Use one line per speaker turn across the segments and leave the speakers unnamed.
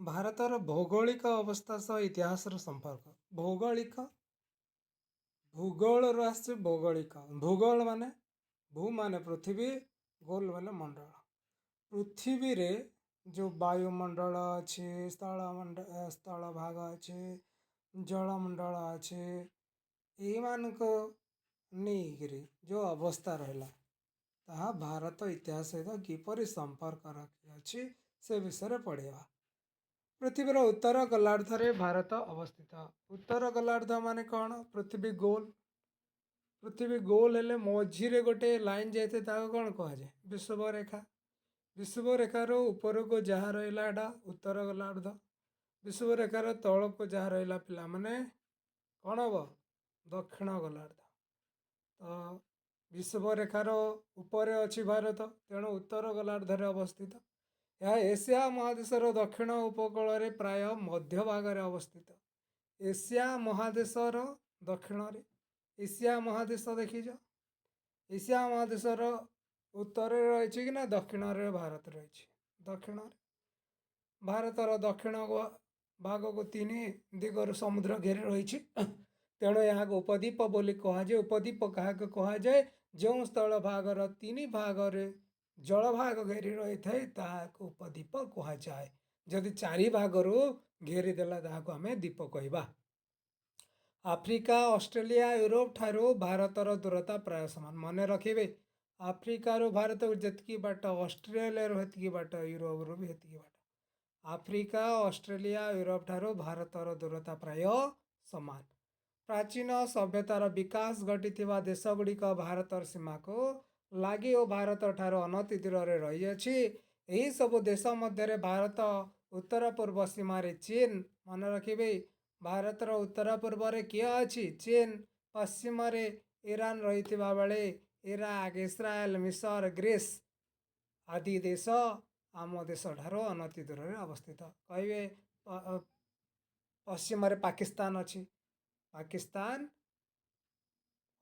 ଭାରତର ଭୌଗୋଳିକ ଅବସ୍ଥା ସହ ଇତିହାସର ସମ୍ପର୍କ। ଭୂଗୋଳରୁ ଆସିଛି ଭୌଗୋଳିକ। ଭୂଗୋଳ ମାନେ ଭୂ ମାନେ ପୃଥିବୀ, ଗୋଲ ମାନେ ମଣ୍ଡଳ। ପୃଥିବୀରେ ଯେଉଁ ବାୟୁମଣ୍ଡଳ ଅଛି, ସ୍ଥଳ ଭାଗ ଅଛି, ଜଳମଣ୍ଡଳ ଅଛି, ଏଇମାନଙ୍କୁ ନେଇକିରି ଯେଉଁ ଅବସ୍ଥା ରହିଲା, ତାହା ଭାରତ ଇତିହାସ ସହିତ କିପରି ସମ୍ପର୍କ ରଖିଅଛି ସେ ବିଷୟରେ ପଢ଼ିବା। ପୃଥିବୀର ଉତ୍ତର ଗୋଲାର୍ଦ୍ଧରେ ଭାରତ ଅବସ୍ଥିତ। ଉତ୍ତର ଗୋଲାର୍ଦ୍ଧ ମାନେ କ'ଣ? ପୃଥିବୀ ଗୋଲ। ପୃଥିବୀ ଗୋଲ ହେଲେ ମଝିରେ ଗୋଟେ ଲାଇନ୍ ଯାଇଥାଏ, ତାକୁ କ'ଣ କୁହାଯାଏ? ବିଷୁବରେଖା। ବିଷୁବରେଖାରୁ ଉପରକୁ ଯାହା ରହିଲା ଏଇଟା ଉତ୍ତର ଗୋଲାର୍ଦ୍ଧ। ବିଷୁବରେଖାର ତଳକୁ ଯାହା ରହିଲା ପିଲାମାନେ କ'ଣ ହେବ? ଦକ୍ଷିଣ ଗୋଲାର୍ଦ୍ଧ। ତ ବିଷୁବରେଖାର ଉପରେ ଅଛି ଭାରତ, ତେଣୁ ଉତ୍ତର ଗୋଲାର୍ଦ୍ଧରେ ଅବସ୍ଥିତ। ଏହା ଏସିଆ ମହାଦେଶର ଦକ୍ଷିଣ ଉପକୂଳରେ ପ୍ରାୟ ମଧ୍ୟଭାଗରେ ଅବସ୍ଥିତ। ଏସିଆ ମହାଦେଶର ଦକ୍ଷିଣରେ। ଏସିଆ ମହାଦେଶ ଦେଖିଛ? ଏସିଆ ମହାଦେଶର ଉତ୍ତରରେ ରହିଛି କି ନା ଦକ୍ଷିଣରେ ଭାରତ ରହିଛି? ଦକ୍ଷିଣରେ। ଭାରତର ଦକ୍ଷିଣ ଭାଗକୁ 3 ଦିଗରୁ ସମୁଦ୍ର ଘେରି ରହିଛି, ତେଣୁ ଏହାକୁ ଉପଦ୍ୱୀପ ବୋଲି କୁହାଯାଏ। ଉପଦ୍ୱୀପ କାହାକୁ କୁହାଯାଏ? ଯେଉଁ ସ୍ଥଳ ଭାଗର 3 ଭାଗରେ ଜଳଭାଗ ଘେରି ରହିଥାଏ ତାହାକୁ ଉପଦ୍ୱୀପ କୁହାଯାଏ। ଯଦି 4 ଭାଗରୁ ଘେରିଦେଲା ତାହାକୁ ଆମେ ଦ୍ୱୀପ କହିବା। ଆଫ୍ରିକା, ଅଷ୍ଟ୍ରେଲିଆ, ୟୁରୋପ ଠାରୁ ଭାରତର ଦୂରତା ପ୍ରାୟ ସମାନ। ମନେ ରଖିବେ, ଆଫ୍ରିକାରୁ ଭାରତକୁ ଯେତିକି ବାଟ, ଅଷ୍ଟ୍ରେଲିଆରୁ ସେତିକି ବାଟ, ୟୁରୋପରୁ ବି ସେତିକି ବାଟ। ଆଫ୍ରିକା, ଅଷ୍ଟ୍ରେଲିଆ, ୟୁରୋପ ଠାରୁ ଭାରତର ଦୂରତା ପ୍ରାୟ ସମାନ। ପ୍ରାଚୀନ ସଭ୍ୟତାର ବିକାଶ ଘଟିଥିବା ଦେଶଗୁଡ଼ିକ ଭାରତର ସୀମାକୁ ଲାଗି ଓ ଭାରତ ଠାରୁ ଅନତି ଦୂରରେ ରହିଅଛି। ଏହିସବୁ ଦେଶ ମଧ୍ୟରେ ଭାରତ ଉତ୍ତର ପୂର୍ବ ସୀମାରେ ଚୀନ। ମନେ ରଖିବେ, ଭାରତର ଉତ୍ତର ପୂର୍ବରେ କିଏ ଅଛି? ଚୀନ। ପଶ୍ଚିମରେ ଇରାନ ରହିଥିବା ବେଳେ ଇରାକ, ଇସ୍ରାଏଲ, ମିଶର, ଗ୍ରୀସ ଆଦି ଦେଶ ଆମ ଦେଶଠାରୁ ଅନତି ଦୂରରେ ଅବସ୍ଥିତ। କହିବେ ପଶ୍ଚିମରେ ପାକିସ୍ତାନ ଅଛି। ପାକିସ୍ତାନ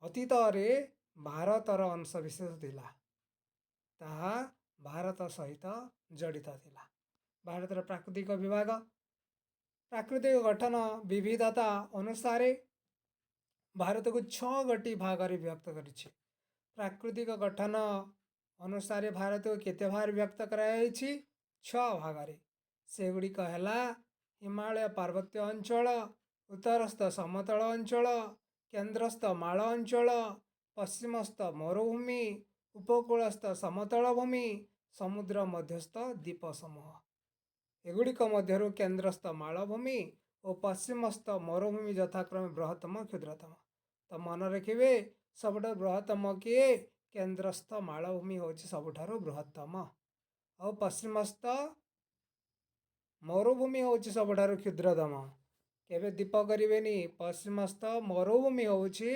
ଅତୀତରେ ଭାରତର ଅଂଶବିଶେଷ ଥିଲା, ତାହା ଭାରତ ସହିତ ଜଡ଼ିତ ଥିଲା। ଭାରତର ପ୍ରାକୃତିକ ବିଭାଗ। ପ୍ରାକୃତିକ ଗଠନ ବିବିଧତା ଅନୁସାରେ ଭାରତକୁ 6ଗୋଟି ଭାଗରେ ବିଭକ୍ତ କରିଛି। ପ୍ରାକୃତିକ ଗଠନ ଅନୁସାରେ ଭାରତକୁ କେତେ ଭାଗରେ ବିଭକ୍ତ କରାଯାଇଛି? 6 ଭାଗରେ। ସେଗୁଡ଼ିକ ହେଲା ହିମାଳୟ ପାର୍ବତ୍ୟ ଅଞ୍ଚଳ, ଉତ୍ତରସ୍ଥ ସମତଳ ଅଞ୍ଚଳ, କେନ୍ଦ୍ରସ୍ଥ ମାଳ ଅଞ୍ଚଳ, ପଶ୍ଚିମସ୍ଥ ମରୁଭୂମି, ଉପକୂଳସ୍ଥ ସମତଳ ଭୂମି, ସମୁଦ୍ର ମଧ୍ୟସ୍ଥ ଦ୍ୱୀପ ସମୂହ। ଏଗୁଡ଼ିକ ମଧ୍ୟରୁ କେନ୍ଦ୍ରସ୍ଥ ମାଳଭୂମି ଓ ପଶ୍ଚିମସ୍ଥ ମରୁଭୂମି ଯଥାକ୍ରମେ ବୃହତ୍ତମ, କ୍ଷୁଦ୍ରତମ। ତ ମନେ ରଖିବେ, ସବୁଠାରୁ ବୃହତ୍ତମ କିଏ? କେନ୍ଦ୍ରସ୍ଥ ମାଳଭୂମି ହେଉଛି ସବୁଠାରୁ ବୃହତ୍ତମ, ଆଉ ପଶ୍ଚିମସ୍ଥ ମରୁଭୂମି ହେଉଛି ସବୁଠାରୁ କ୍ଷୁଦ୍ରତମ। କେବେ ଦ୍ୱୀପ କରିବେନି। ପଶ୍ଚିମସ୍ଥ ମରୁଭୂମି ହେଉଛି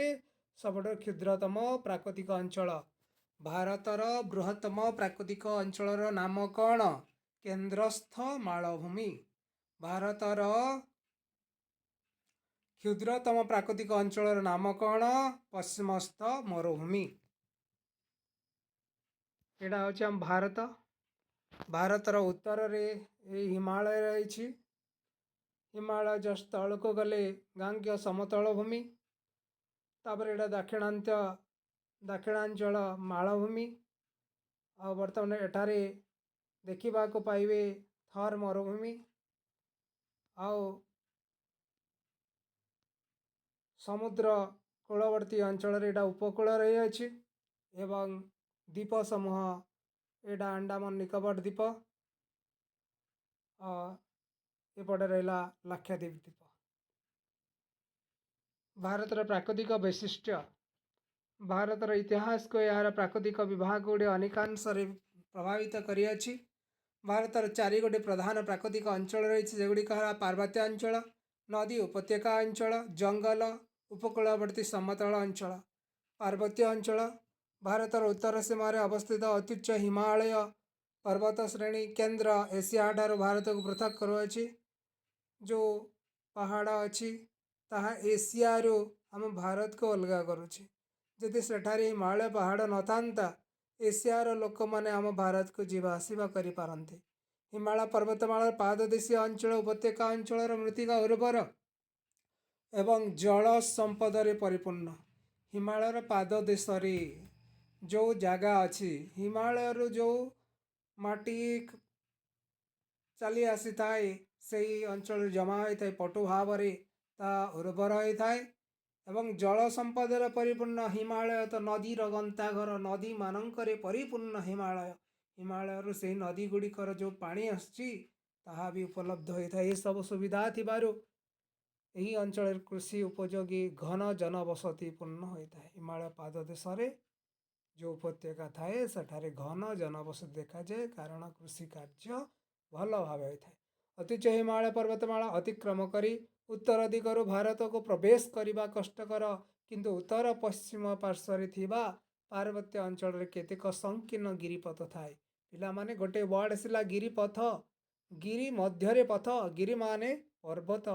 ସବୁଠାରୁ କ୍ଷୁଦ୍ରତମ ପ୍ରାକୃତିକ ଅଞ୍ଚଳ। ଭାରତର ବୃହତ୍ତମ ପ୍ରାକୃତିକ ଅଞ୍ଚଳର ନାମ କ'ଣ? କେନ୍ଦ୍ରସ୍ଥ ମାଳଭୂମି। ଭାରତର କ୍ଷୁଦ୍ରତମ ପ୍ରାକୃତିକ ଅଞ୍ଚଳର ନାମ କ'ଣ? ପଶ୍ଚିମସ୍ଥ ମରୁଭୂମି। ଏଇଟା ହେଉଛି ଆମ ଭାରତ। ଭାରତର ଉତ୍ତରରେ ଏଇ ହିମାଳୟ ରହିଛି। ହିମାଳୟ ଜଷ୍ଟ ତଳକୁ ଗଲେ ଗାଙ୍ଗେୟ ସମତଳ ଭୂମି। ତାପରେ ଏଇଟା ଦକ୍ଷିଣାଞ୍ଚଳ ମାଳଭୂମି। ଆଉ ବର୍ତ୍ତମାନ ଏଠାରେ ଦେଖିବାକୁ ପାଇବେ ଥର୍ ମରୁଭୂମି। ଆଉ ସମୁଦ୍ର କୂଳବର୍ତ୍ତୀ ଅଞ୍ଚଳରେ ଏଇଟା ଉପକୂଳ ରହିଅଛି ଏବଂ ଦ୍ୱୀପ ସମୂହ ଏଇଟା ଆଣ୍ଡାମାନ ନିକୋବର ଦ୍ୱୀପ, ଏପଟେ ରହିଲା ଲାକ୍ଷାଦ୍ୱୀପ ଦ୍ୱୀପ। ଭାରତର ପ୍ରାକୃତିକ ବୈଶିଷ୍ଟ୍ୟ। ଭାରତର ଇତିହାସକୁ ଏହାର ପ୍ରାକୃତିକ ବିଭାଗ ଗୁଡ଼ିଏ ଅନେକାଂଶରେ ପ୍ରଭାବିତ କରିଅଛି। ଭାରତର 4ଗୋଟି ପ୍ରଧାନ ପ୍ରାକୃତିକ ଅଞ୍ଚଳ ରହିଛି, ଯେଗୁଡ଼ିକ ହେଲା ପାର୍ବତ୍ୟ ଅଞ୍ଚଳ, ନଦୀ ଉପତ୍ୟକା ଅଞ୍ଚଳ, ଜଙ୍ଗଲ, ଉପକୂଳବର୍ତ୍ତୀ ସମତଳ ଅଞ୍ଚଳ। ପାର୍ବତ୍ୟ ଅଞ୍ଚଳ। ଭାରତର ଉତ୍ତର ସୀମାରେ ଅବସ୍ଥିତ ଅତ୍ୟୁଚ୍ଚ ହିମାଳୟ ପର୍ବତ ଶ୍ରେଣୀ କେନ୍ଦ୍ର ଏସିଆ ଠାରୁ ଭାରତକୁ ପୃଥକ କରୁଅଛି। ଯେଉଁ ପାହାଡ଼ ଅଛି ତାହା ଏସିଆରୁ ଆମ ଭାରତକୁ ଅଲଗା କରୁଛି। ଯଦି ସେଠାରେ ହିମାଳୟ ପାହାଡ଼ ନଥାନ୍ତା, ଏସିଆର ଲୋକମାନେ ଆମ ଭାରତକୁ ଯିବା ଆସିବା କରିପାରନ୍ତେ। हिमालय पर्वतमाला पाददेशीय अंचल उपत्यका अंचल मृत्तिका उर्वर एवं जल संपदरे परिपूर्ण। हिमालयर पाददेश जो जगह अच्छी हिमालय जो माटी चली आसी थाए से अंचल जमा होता है पटु भाव ता उर्वर होता है एवं जल संपदर परिपूर्ण। हिमालय तो नदी गंताघर नदी मानक परिपूर्ण हिमालय हिमालय से नदी गुड़िकर जो पानी आसी भी उपलब्ध होता है। ये सब सुविधा थिबारु यही अंचल कृषि उपयोगी घन जनबसति पूर्ण होता है। हिमालय पाददेश जो उपत्यका थाए सेठारे घन जनबसति देखा जाए कारण कृषि कार्य भल भाव होता है। अतिच हिमालय पर्वतमाला अतिक्रम करी उत्तर दिगरु भारत को प्रवेश करने कष्टकर किंतु उत्तर पश्चिम पार्श्वर थिबा पार्वत्य अंचल केतेक संकीर्ण गिरिपथ थाए। पिला माने गोटे वर्ड आसला गिरिपथ गिरी मध्य पथ गिरी माने पर्वत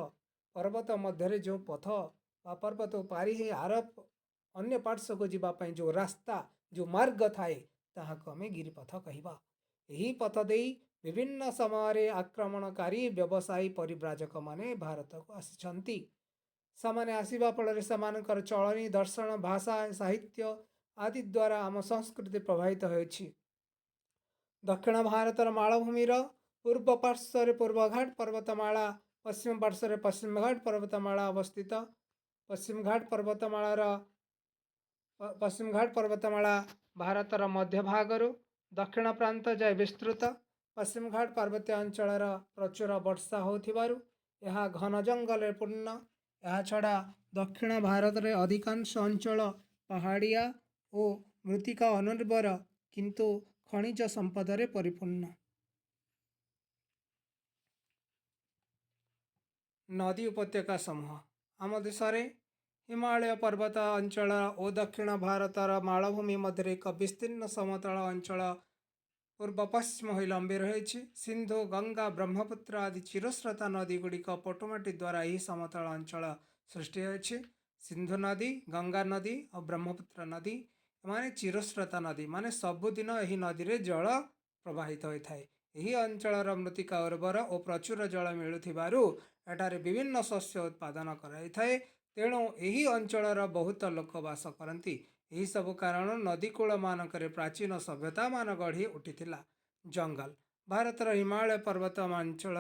पर्वत मध्य जो पथ पर्वत पारी है आर अन्य पार्श्व को जीवाई जो रास्ता जो मार्ग थाए ताहाको आमे गिरिपथ कहवा। यही पथ दे विभिन्न समय आक्रमणकारी व्यवसायी परिव्राजक माने भारत को आसिछंती। सामान्य आसीबा फल से चलनी दर्शन भाषा साहित्य आदि द्वारा आम संस्कृति प्रभावित होइछि। दक्षिण भारतर मालभूमिर पूर्व पार्श्वर पूर्वघाट पर्वतमाला पश्चिम पार्श्वर पश्चिमघाट पर्वतमाला अवस्थित। पश्चिमघाट पर्वतमाला भारतर मध्य भागर दक्षिण प्रांत जाए विस्तृत। पश्चिमघाट पार्वत्य अंचल प्रचुर वर्षा होथिबारु यह घन जंगल पूर्ण। यह छड़ा दक्षिण भारत रे अधिकांश अंचल पहाड़िया और मृत्तिका अनुर्वर किंतु खनिज संपद रे परिपूर्ण। नदी उपत्यका समूह आम देश हिमालय पर्वत अंचल और दक्षिण भारतर मालभूमि मध्य एक विस्तीर्ण समतल अंचल पूर्व पश्चिम हो लंबी रही। सिंधु गंगा ब्रह्मपुत्र आदि चिरस्रोता नदी गुड़िक पटुमाटी द्वारा यह समतल अंचल सृष्टि होइछि। सिंधु नदी गंगा नदी और ब्रह्मपुत्र नदी माने चिरस्रोता नदी माने सबुदिन यही नदी रे जल प्रवाहित होता है। यही अंचल मृत्तिका उर्वर और प्रचुर जल मिलुथिबारु एठारे विभिन्न शस्य उत्पादन कराइथाए। तेणु यही अंचल बहुत लोक बास करती। यही सब कारण नदीकूल मानक प्राचीन सभ्यता मान गढ़ी उठिथिला। जंगल भारतर हिमालय पर्वतमांचल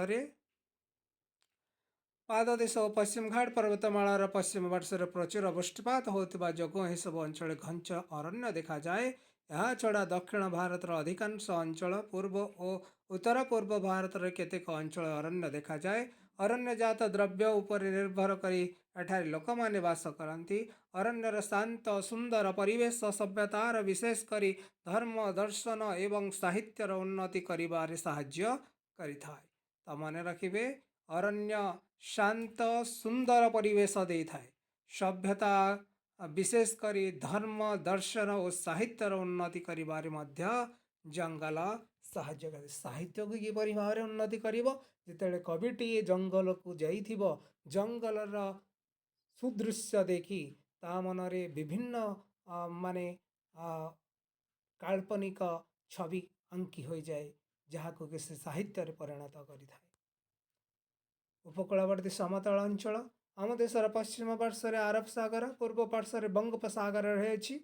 पाददेश और पश्चिम घाट पर्वतमालार पश्चिम पार्श्वर प्रचुर वृष्टिपात होता जो यह सब अंचल घंच अरण्य देखा जाए। यह छड़ा दक्षिण भारतर अधिकांश अंचल पूर्व और उत्तर पूर्व भारतर केतेक अंचल अरण्य देखा जाए। अरण्यजात द्रव्य उपर निर्भर करी एठारे लोक माने वास करती। अरण्यर शांत सुंदर परिवेश सभ्यतार विशेष करी धर्म दर्शन एवं साहित्यर उन्नति करिबारे साहाय्य करिथाए। तो मने रखिबे अरण्य शांत सुंदर परिवेश दे थाए। सभ्यता विशेष करी धर्म दर्शन और साहित्यर उन्नति करिबारे मध्य जंगल साहाय्य करे। साहित्य को किपरि भाव उन्नति करिवो जेतेबेले कविटी जंगल को जाइथिबो जंगलर सुदृश्य देखी ता मनरे विभिन्न माने काल्पनिक छवि अंकी हो जाए जहाँ को किसी साहित्य परिणत करिथाए। उपकूलवर्ती समतल अंचल आम देशर पश्चिम पार्श्वर अरब सागर पूर्व पार्श्वर बंगोपसागर रही।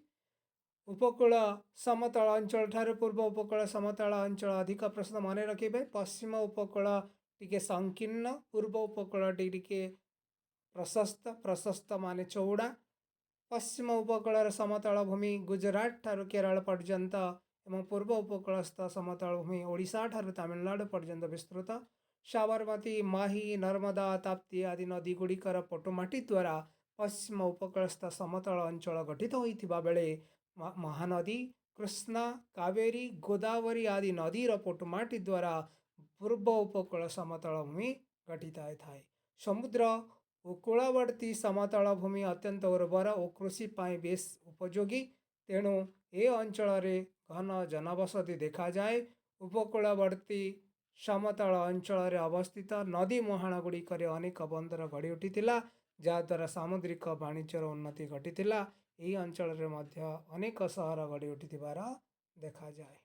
उपकूल समतल अंचल ठारे पूर्व उपकूल समतल अंचल अधिक प्रश्न मन रखिए। पश्चिम उपकूल टिके संकीर्ण पूर्व उपकूल टिके प्रशस्त प्रशस्त माने चौड़ा। पश्चिम उपकूल समतल भूमि गुजरात ठारू केरल पर्यंत एवं पूर्व उपकूलस्थ समतल भूमि ओडिशा ठारू तमिलनाडु पर्यंत विस्तृत। साबरमती माही नर्मदा ताप्ती आदि नदी गुड़िकर पटुमाटी द्वारा पश्चिम उपकूलस्थ समतल अंचल गठित होइथिबा बेले महानदी कृष्णा कावेरी गोदावरी आदि नदीर पटुमाटी द्वारा पूर्व उपकूल समतल भूमि गठित होता है। समुद्र उपकूलवर्ती समतल भूमि अत्यंत उर्वर और कृषि पाई बेस उपयोगी। तेणु ए अंचल घन जनबसति देखा जाए। उपकूलवर्ती समतल अंचल अवस्थित नदी मुहाण गुड़िक अनेक बंदर गढ़ी उठिथिला जहाद्वारा सामुद्रिक वाणिज्यर उन्नति घटिथिला। यही अंचल अनेक सहर गढ़ी उठिथिबार देखा जाए।